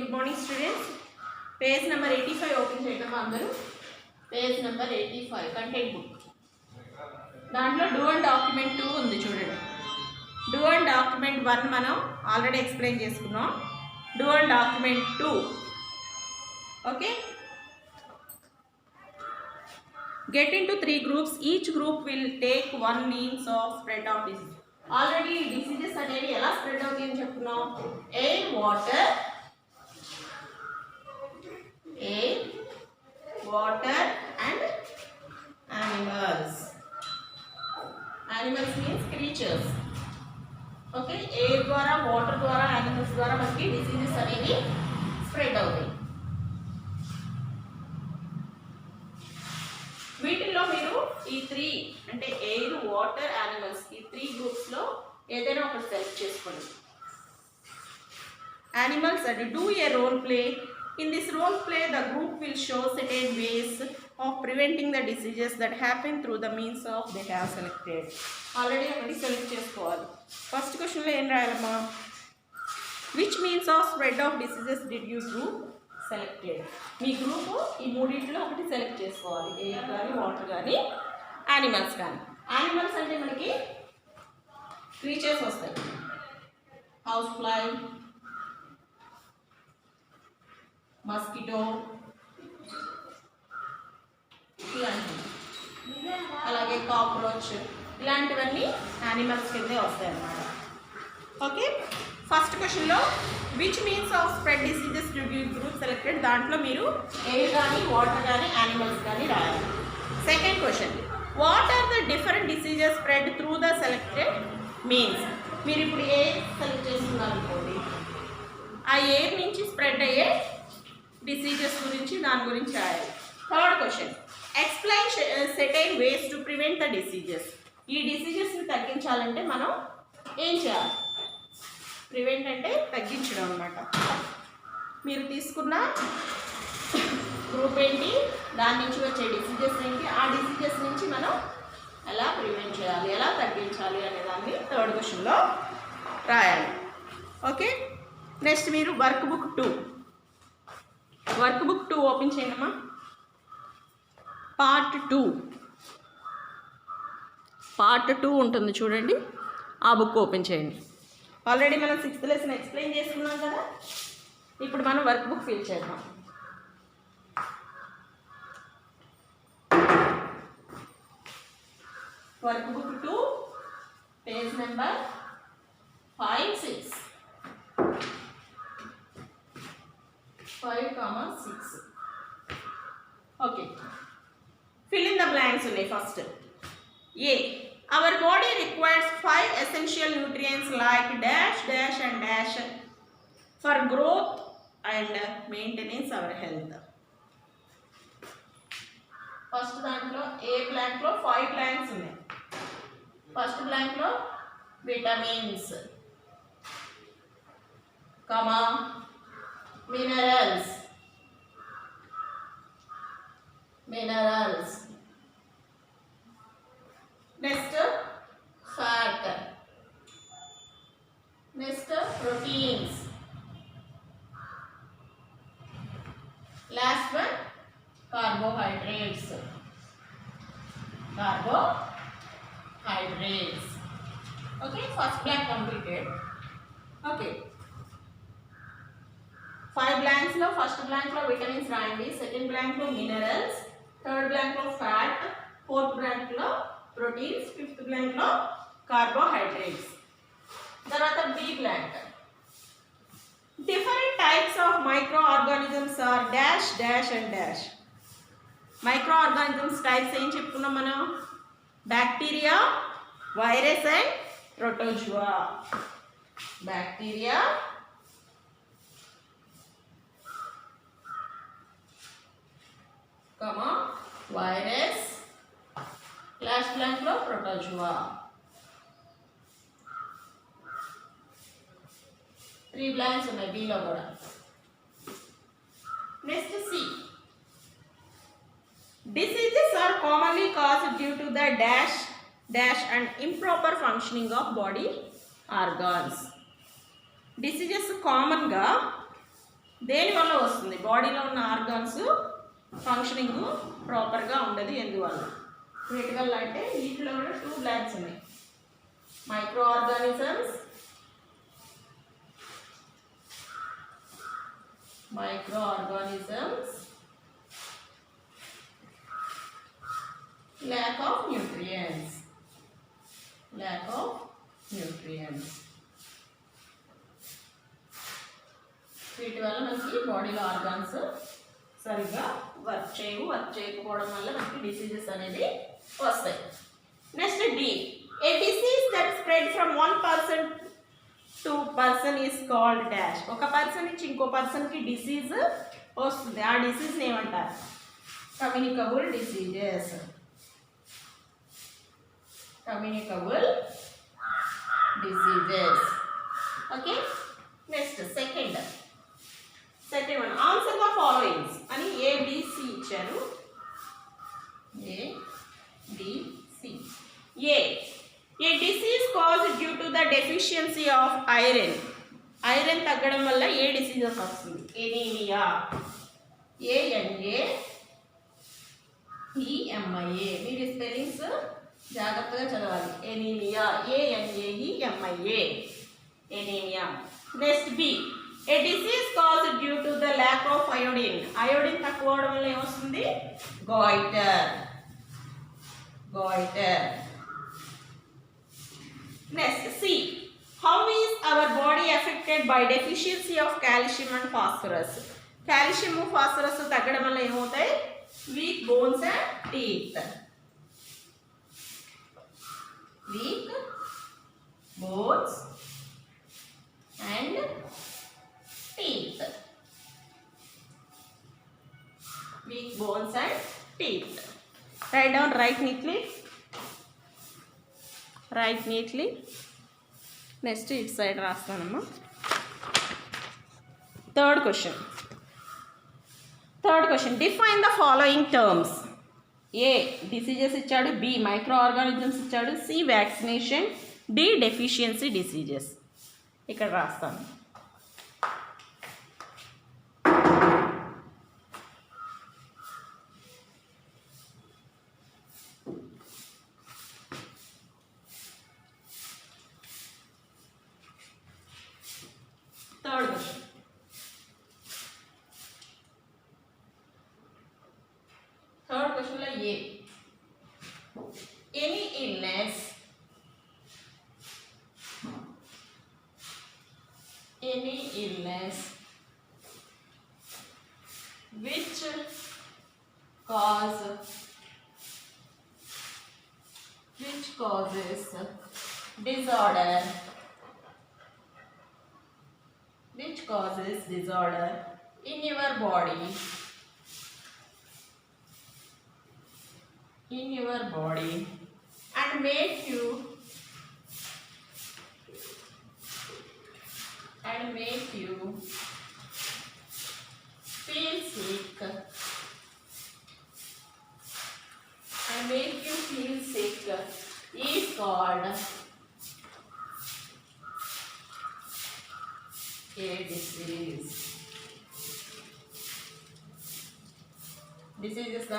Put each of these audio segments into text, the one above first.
Good morning students. Page number 85 open చేయడం అందరూ. Page number 85 content book. దాంట్లో do and document 2 ఉంది చూడండి. డూ అండ్ డాక్యుమెంట్ 1 మనం ఆల్రెడీ ఎక్స్ప్లెయిన్ చేసుకున్నాం. Do and document 2 okay. Get into 3 groups. Each group will take one means of spread of disease. Already diseases అనేవి ఎలా spread అవుతాయి అని చెప్పుకున్నాం. Air, water and animals. Animals means creatures. Okay, air ద్వారా, water ద్వారా, animals ద్వారా మనకి diseases అనేవి స్ప్రెడ్ అవుతాయి. వీటిల్లో మీరు ఈ 3 అంటే ఎయిర్, వాటర్, యానిమల్స్ ఈ 3 గ్రూప్స్లో ఏదైనా ఒకటి సెలెక్ట్ చేసుకోండి. యానిమల్స్ అంటే do a role play. In this role play the group will show certain ways of preventing the diseases that happen through the means of they have selected. Already ఒకటి select చేసుకోవాలి. First క్వశ్చన్లో ఏం రాయాలమ్మా? Which means of spread of diseases did you group selected. మీ group ఈ మూడింటిలో ఒకటి select చేసుకోవాలి. ఎయిర్ కానీ, వాటర్ కానీ, యానిమల్స్ కానీ. యానిమల్స్ అంటే మనకి క్రీచర్స్ వస్తాయి. హౌస్ ఫ్లై, మస్కిటో ఇలాంటివి, అలాగే కాక్రోచ్ ఇలాంటివన్నీ యానిమల్స్ కిందే వస్తాయి అన్నమాట. ఓకే, ఫస్ట్ క్వశ్చన్లో which means of spread diseases did you group selected, దాంట్లో మీరు ఎయిర్ కానీ, వాటర్ కానీ, యానిమల్స్ కానీ రాయాలి. Second question, what are the different diseases spread through the selected means. మీరు ఇప్పుడు ఎయిర్ సెలెక్ట్ చేసుకున్నారు అనుకోండి, ఆ ఎయిర్ నుంచి స్ప్రెడ్ అయ్యే డిసీజెస్ గురించి దాని గురించి రాయాలి. Third question, explain certain ways to prevent the diseases. ఈ డిసీజెస్ని తగ్గించాలంటే మనం ఏం చేయాలి? ప్రివెంట్ అంటే తగ్గించడం అన్నమాట. మీరు తీసుకున్న గ్రూప్ ఏంటి, దాని నుంచి వచ్చే డిసీజెస్ ఏంటి, ఆ డిసీజెస్ నుంచి మనం ఎలా ప్రివెంట్ చేయాలి, ఎలా తగ్గించాలి అనే దాన్ని థర్డ్ క్వశ్చన్లో రాయాలి. ఓకే, నెక్స్ట్ మీరు వర్క్ బుక్ 2 ఓపెన్ చేయమ్మా. పార్ట్ 2 ఉంటుంది చూడండి, ఆ బుక్ ఓపెన్ చేయండి. ఆల్రెడీ మనం 6th లెసన్ ఎక్స్ప్లెయిన్ చేసుకున్నాం కదా. ఇప్పుడు మనం వర్క్ బుక్ ఫిల్ చేద్దాం. Workbook 2 page number 5, 6 okay. Fill in the blanks ఉన్నాయి. First A, our body requires 5 essential nutrients like dash dash and dash for growth and maintenance our health. First దాంట్లో A బ్లాంక్లో 5 blanks ఉన్నాయి. First బ్లాంక్లో vitamins, comma minerals. Next fat, next proteins, last one carbohydrates. Okay, first blank completed. Okay, 5 బ్లాంక్స్లో first బ్లాంక్లో vitamins రాయండి, second బ్లాంక్లో minerals, third బ్లాంక్లో fat, fourth బ్లాంక్లో ప్రోటీన్స్, ఫిఫ్త్ బ్లాంక్లో కార్బోహైడ్రేట్స్. తర్వాత B blank, different types of microorganisms are dash dash and dash. Microorganisms types ఏం చెప్పుకున్నాం మనం? Bacteria, virus and protozoa. Bacteria, virus, last బ్లాంక్లో ప్రోటోజువా. 3 బ్లాంక్స్ ఉన్నాయి బీలో కూడా. Next C, diseases are commonly caused due to the dash dash and improper functioning of body organs. Diseases కామన్గా దేనివల్ల వస్తుంది? బాడీలో ఉన్న ఆర్గాన్స్ ఫంక్షనింగ్ ప్రాపర్గా ఉండదు. ఎందువల్ల? వీటి వల్ల అంటే వీటిలో కూడా 2 బ్లాక్స్ ఉన్నాయి. Micro organisms, lack of nutrients. వీటి వల్ల మనకి బాడీలో ఆర్గాన్స్ సరిగ్గా వర్క్ చేయకపోవడం వల్ల మనకి డిసీజెస్ అనేది వస్తాయి. Next D, a disease that spread from one person to person is called dash. ఒక పర్సన్ నుంచి ఇంకో పర్సన్కి డిసీజ్ వస్తుంది. ఆ డిసీజ్ని ఏమంటారు? Communicable diseases. Okay. Next second one, answer the followings అని ఏబిసి ఇచ్చారు. ABC. A disease caused due to the deficiency of iron. Iron తగ్గడం వల్ల ఏ డిసీజెస్ వస్తుంది? ఎనీమియా. ANAEMIA. మీరు స్పెల్లింగ్స్ జాగ్రత్తగా చదవాలి. Anaemia. ANAEMIA. Anaemia. Next B, a disease caused due to the lack of iodine. Iodine తక్కువ అవడం వల్ల ఏమొస్తుంది? Goitre. Next C, how is our body affected by deficiency of calcium and phosphorus. Calcium phosphorus తగ్గడం వల్ల ఏమవుతాయి? Weak bones and teeth. Weak bones and teeth. Weak bones and teeth. Write down, write neatly. Next it side రాస్తానమ్మా. Third question, define the following terms. A, diseases ఇచ్చాడు. B, microorganisms ఇచ్చాడు. C, vaccination. D, deficiency diseases. ఇక్కడ రాస్తాను. Third question లో A, any illness which causes disorder in your body and make you feel sick is called a disease. Disease is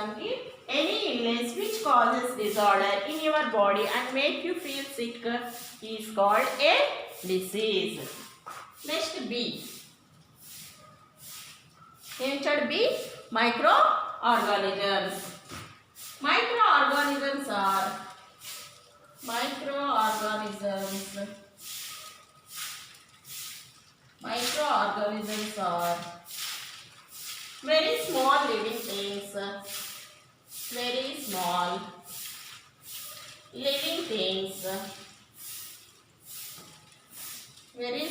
any illness which causes disorder in your body and make you feel sick is called a disease. Next B. Answer B, microorganisms. Microorganisms are very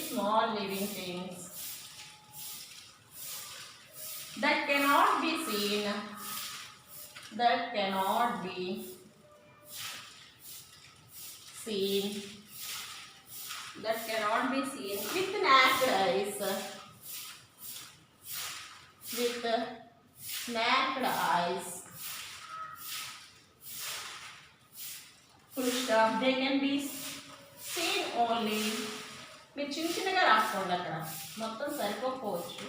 small living things. That cannot be seen with naked eyes. Full stop. They can be seen only మీరు చిన్నగా రాసుకోండి, అక్కడ మొత్తం సరిపోకపోవచ్చు,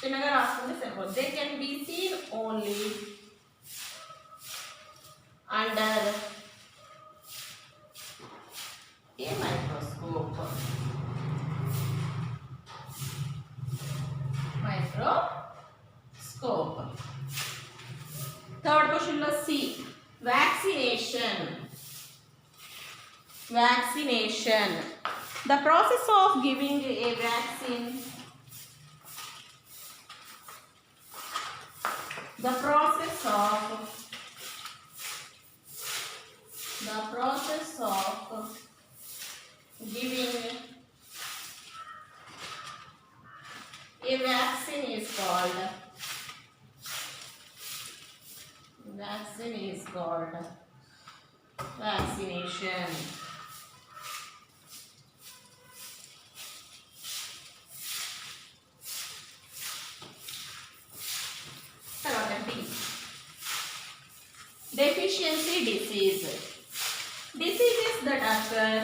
చిన్నగా రాసుకుంటే సరిపోతుంది. They can be seen only under a microscope. Microscope. Third క్వశ్చన్లో C, vaccination. Vaccination. The process of giving a vaccine. The process of giving a vaccine is called vaccination. Deficiency disease. Diseases that occur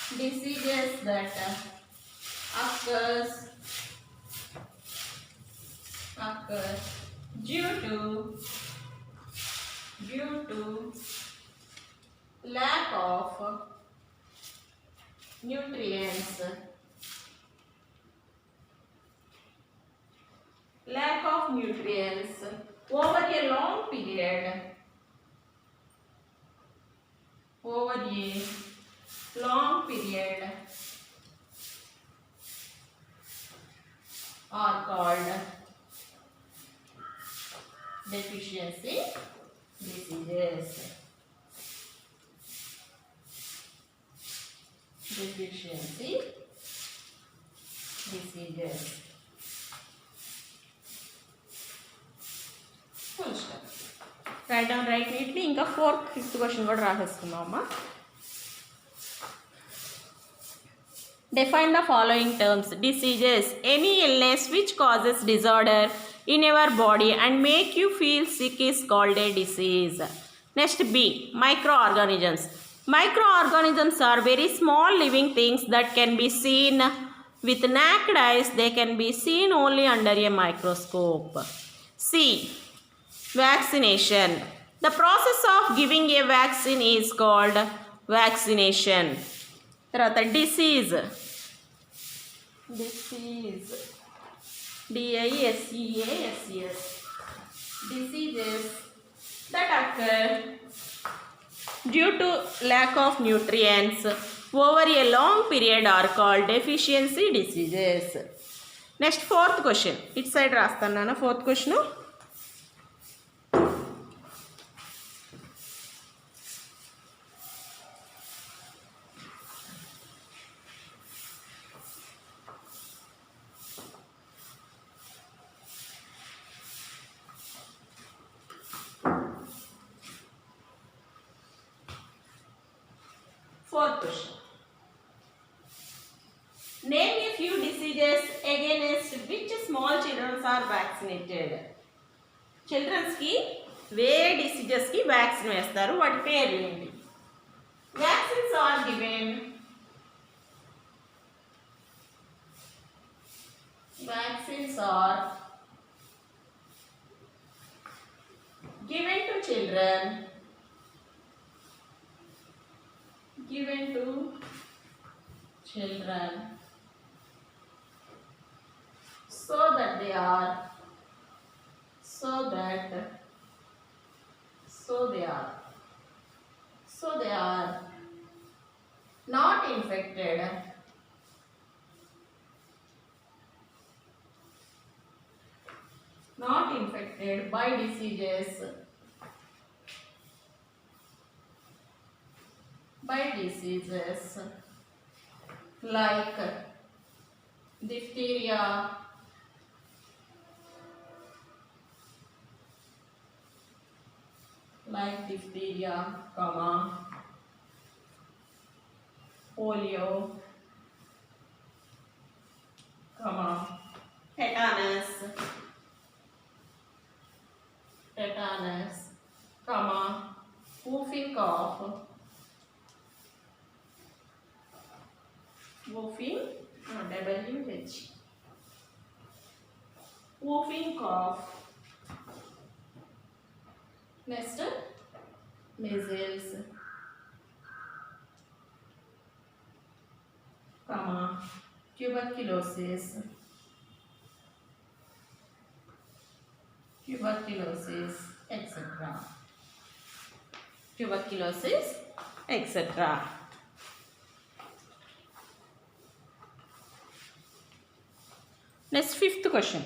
due to lack of nutrients. Over a long period are called deficiency diseases. Full stop. Write down right neatly. ఇంకా 4th 5th question కూడా రాసేసుకుందామా. Define the following terms. Diseases, any illness which causes disorder in your body and make you feel sick is called a disease. Next, B, microorganisms. Microorganisms are very small living things that can be seen with naked eyes. They can be seen only under a microscope. C, vaccination. The process of giving a vaccine is called vaccination. తర్వాత disease. DISEASES. Diseases that occur due to lack of nutrients over a long period are called deficiency diseases. Next, 4th question. It side రాస్తాను 4th question. Fourth question. Name a few diseases against which small children are vaccinated. Children's ki ve diseases ki vaccine వేస్తారు, వాటి పేర్లు ఏంటి? Vaccines are given to children so that they are not infected by diseases like diphtheria, polio, tetanus, whooping cough, Whooping, WH. Whooping cough. Next, measles, tuberculosis, etc. Tuberculosis, etc. Next, fifth question.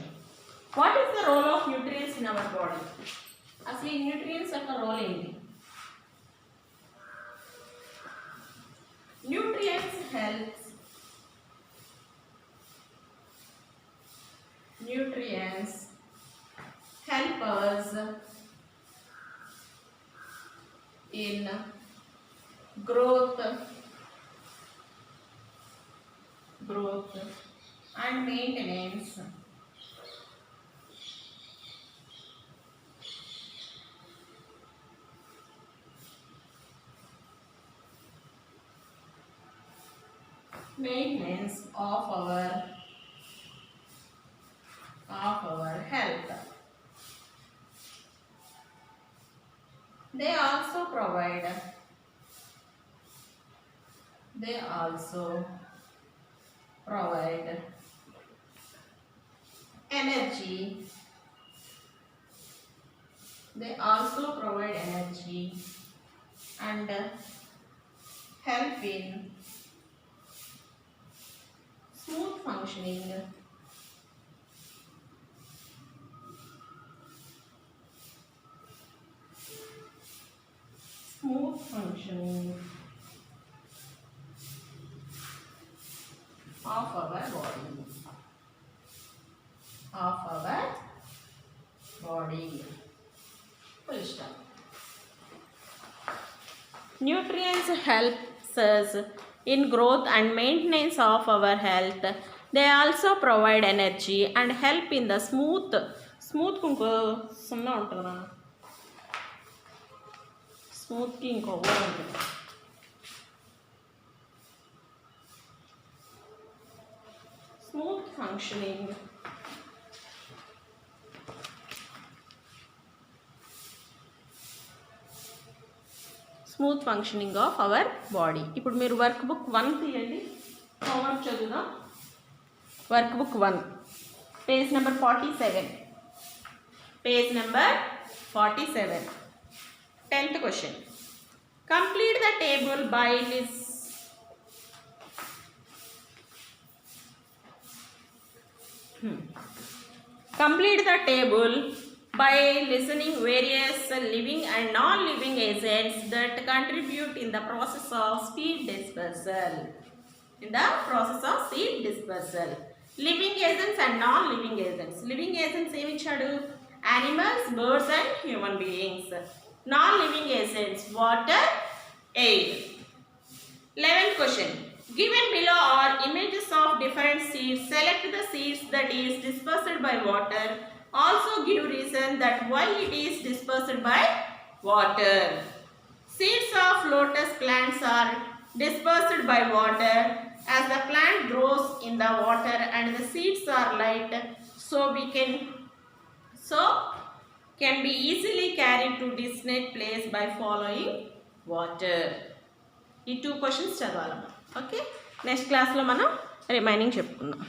What is the role of nutrients in our body? అసలు ఈ nutrients యొక్క role ఏంటి? Nutrients help us in growth and maintenance of our health. They also provide energy. And help in smooth functioning of our body. Full stop. Nutrients helps us in growth and maintenance of our health. They also provide energy and help in the smooth ఇంకో సున్నా ఉంటుందా? స్మూత్కి ఇంకో word ఉంటుంది. Smooth functioning of our body. ఇప్పుడు మీరు work book 1 తీయండి, homework చదువుదాం. Work book 1, page number 47. 10th question. Complete the table by listening various living and non-living agents that contribute in the process of seed dispersal. Living agents and non-living agents. Living agents ఏమి ఇచ్చాడు? Animals, birds and human beings. Non-living agents, water, air. 11th question. Given below are images of different seeds. Select the seeds that is dispersed by water. Also give reason that why it is dispersed by water. Seeds of lotus plants are dispersed by water as the plant grows in the water and the seeds are light, so can be easily carried to distant place by following water. ఈ 2 questions చదవాలి. Okay, next క్లాస్లో మనం remaining చెప్పుకుందాం.